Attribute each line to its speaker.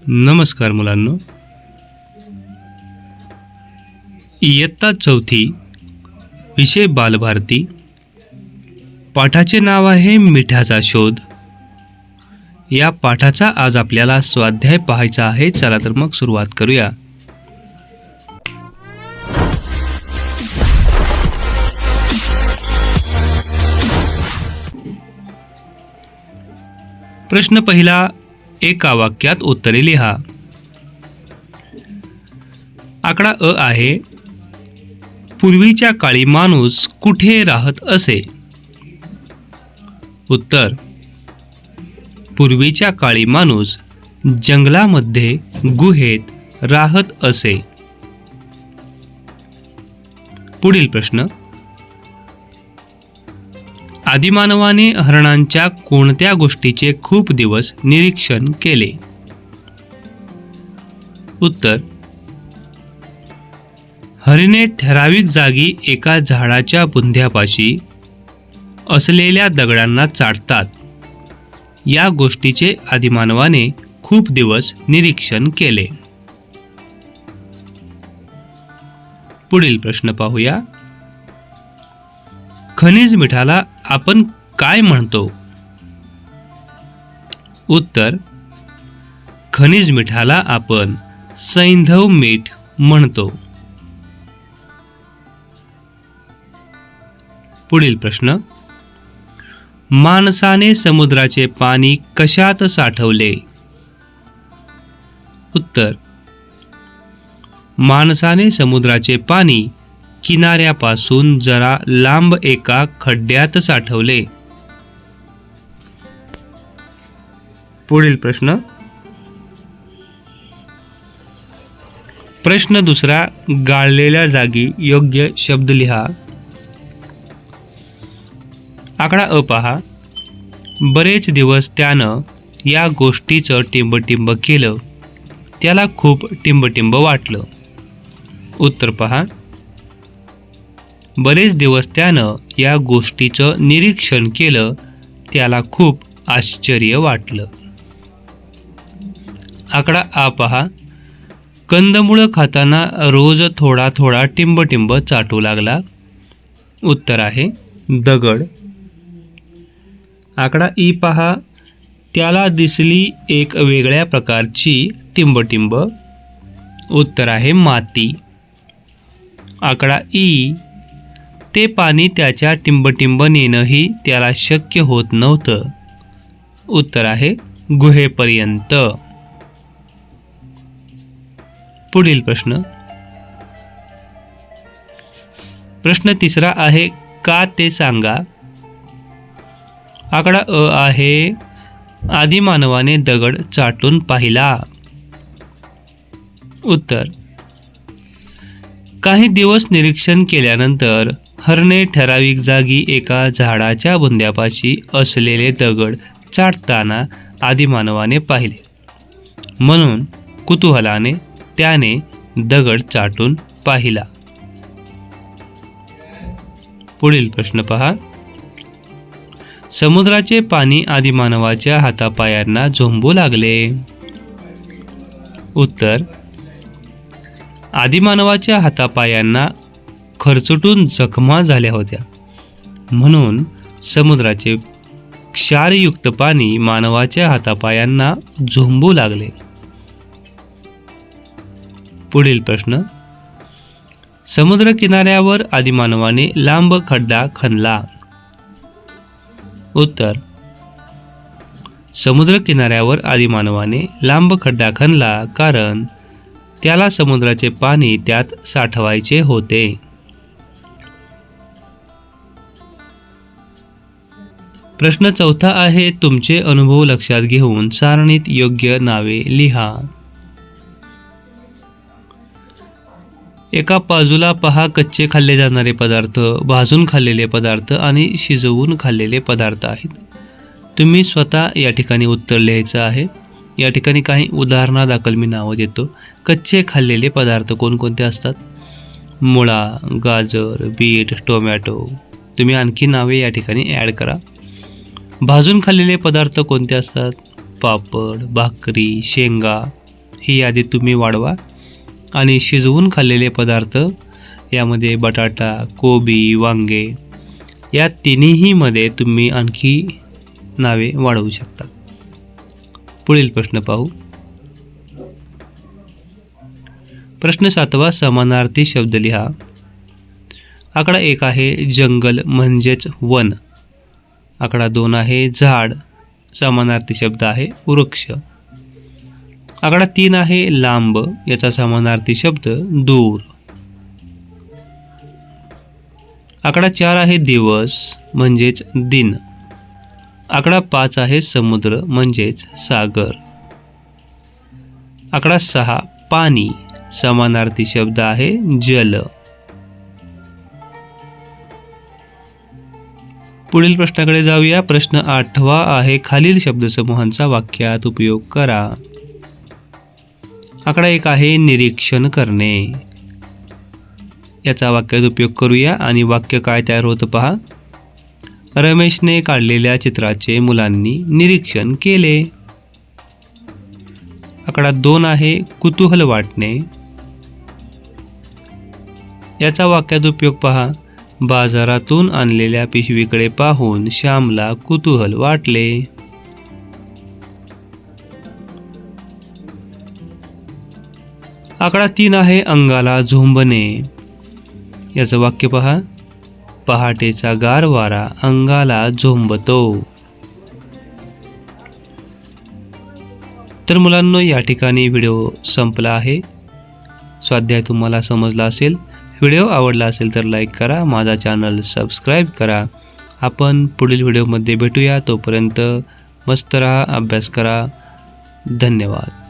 Speaker 1: नमस्कार मुलांनो, इयत्ता चौथी विषय बालभारती. पाठाचे नाव आहे मिठाचा शोध. या पाठाचा आज आपल्याला स्वाध्याय पाहायचा आहे. चला तर मग सुरुवात करूया. प्रश्न पहिला, एका वाक्यात उत्तरे लिहा. आकडा अ आहे, पूर्वीच्या काळी माणूस कुठे राहत असे? उत्तर, पूर्वीच्या काळी माणूस जंगलामध्ये गुहेत राहत असे. पुढील प्रश्न, आदिमानवाने हरणांच्या कोणत्या गोष्टीचे खूप दिवस निरीक्षण केले? उत्तर, हरिणे ठराविक जागी एका झाडाच्या बुंध्यापाशी असलेल्या दगडांना चाटतात. या गोष्टीचे आदिमानवाने खूप दिवस निरीक्षण केले. पुढील प्रश्न पाहूया. खनिज मिठाला आपण काय म्हणतो? उत्तर, खनिज मिठाला आपण सैंधव मीठ म्हणतो. पुढील प्रश्न, माणसाने समुद्राचे पाणी कशात साठवले? उत्तर, माणसाने समुद्राचे पाणी किनाऱ्यापासून जरा लांब एका खड्ड्यात साठवले. पुढील प्रश्न, प्रश्न दुसरा, गाळलेल्या जागी योग्य शब्द लिहा. आकडा अ पहा. बरेच दिवस त्यानं या गोष्टीचं टिंबटिंब केलं. त्याला खूप टिंबटिंब वाटलं. उत्तर पहा. बरेच दिवस त्यानं या गोष्टीचं निरीक्षण केलं. त्याला खूप आश्चर्य वाटलं. आकडा आ पहा. कंदमुळं खाताना रोज थोडा थोडा टिंबटिंब चाटू लागला. उत्तर आहे दगड. आकडा ई पहा. त्याला दिसली एक वेगळ्या प्रकारची टिंबटिंब. उत्तर आहे माती. आकडा ई. ते पाणी त्याच्या टिंबटिंब नेणंही त्याला शक्य होत नव्हतं. उत्तर आहे गुहेपर्यंत. पुढील प्रश्न, प्रश्न तिसरा आहे, का ते सांगा. आकडा अ आहे, आदिमानवाने दगड चाटून पाहिला. उत्तर, काही दिवस निरीक्षण केल्यानंतर हरणे ठराविक जागी एका झाडाच्या बुंध्यापाशी असलेले दगड चाटताना आदिमानवाने पाहिले. म्हणून कुतूहलाने त्याने दगड चाटून पाहिला. पुढील प्रश्न पहा. समुद्राचे पाणी आदिमानवाच्या हातापायांना झोंबू लागले. उत्तर, आदिमानवाच्या हातापायांना खरचटून जखमा झाल्या होत्या. म्हणून समुद्राचे क्षारयुक्त पाणी मानवाच्या हातापायांना झोंबू लागले. पुढील प्रश्न, समुद्र किनाऱ्यावर आदिमानवाने लांब खड्डा खणला. उत्तर, समुद्र किनाऱ्यावर आदिमानवाने लांब खड्डा खणला कारण त्याला समुद्राचे पाणी त्यात साठवायचे होते. प्रश्न चौथा आहे, तुमचे अनुभव लक्षात घेऊन सारणीत योग्य नावे लिहा. एका बाजूला पहा कच्चे खाल्ले जाणारे पदार्थ, भाजून खाल्लेले पदार्थ आणि शिजवून खाल्लेले पदार्थ आहेत. तुम्ही स्वतः या ठिकाणी उत्तर लिहायचं आहे. या ठिकाणी काही उदाहरणादाखल मी नावं देतो. कच्चे खाल्लेले पदार्थ कोणकोणते असतात? मुळा, गाजर, बीट, टोमॅटो. तुम्ही आणखी नावे या ठिकाणी ॲड करा. भाजून खाल्लेले पदार्थ कोणते असतात? पापड, भाकरी, शेंगा, ही यादी तुम्ही वाढवा. आणि शिजवून खाल्लेले पदार्थ यामध्ये बटाटा, कोबी, वांगे या तिन्हीमध्ये तुम्ही आणखी नावे वाढवू शकता. पुढील प्रश्न पाहू. प्रश्न 7वा समानार्थी शब्द लिहा. आकडा 1 आहे जंगल म्हणजेच वन. आकडा 2 आहे झाड, समानार्थी शब्द आहे वृक्ष. आकडा 3 आहे लांब, याचा समानार्थी शब्द दूर. आकडा 4 आहे दिवस म्हणजेच दिन. आकडा 5 आहे समुद्र म्हणजेच सागर. आकडा 6 पाणी, समानार्थी शब्द आहे जल. पुढील प्रश्नाकडे जाऊया. प्रश्न 8वा आहे खालील शब्दसमूहांचा वाक्यात उपयोग करा. आकडा 1 आहे निरीक्षण करणे. याचा वाक्यात उपयोग करूया आणि वाक्य काय तयार होतं पहा. रमेशने काढलेल्या चित्राचे मुलांनी निरीक्षण केले. आकडा 2 आहे कुतूहल वाटणे. याचा वाक्यात उपयोग पहा. बाजारातून आणलेल्या पिशवीकडे पाहून श्यामला कुतूहल वाटले. आकडा 3 आहे अंगाला झोंबणे. याचं वाक्य पहा. पहाटेचा गार वारा अंगाला झोंबतो. तर मुलांनो, या ठिकाणी व्हिडिओ संपला आहे. स्वाध्याय तुम्हाला समजला असेल. व्हिडिओ आवडला असेल तर लाईक करा, माझा चॅनल सबस्क्राईब करा. आपण पुढील व्हिडिओमध्ये भेटूया. तोपर्यंत मस्त राहा, अभ्यास करा. धन्यवाद.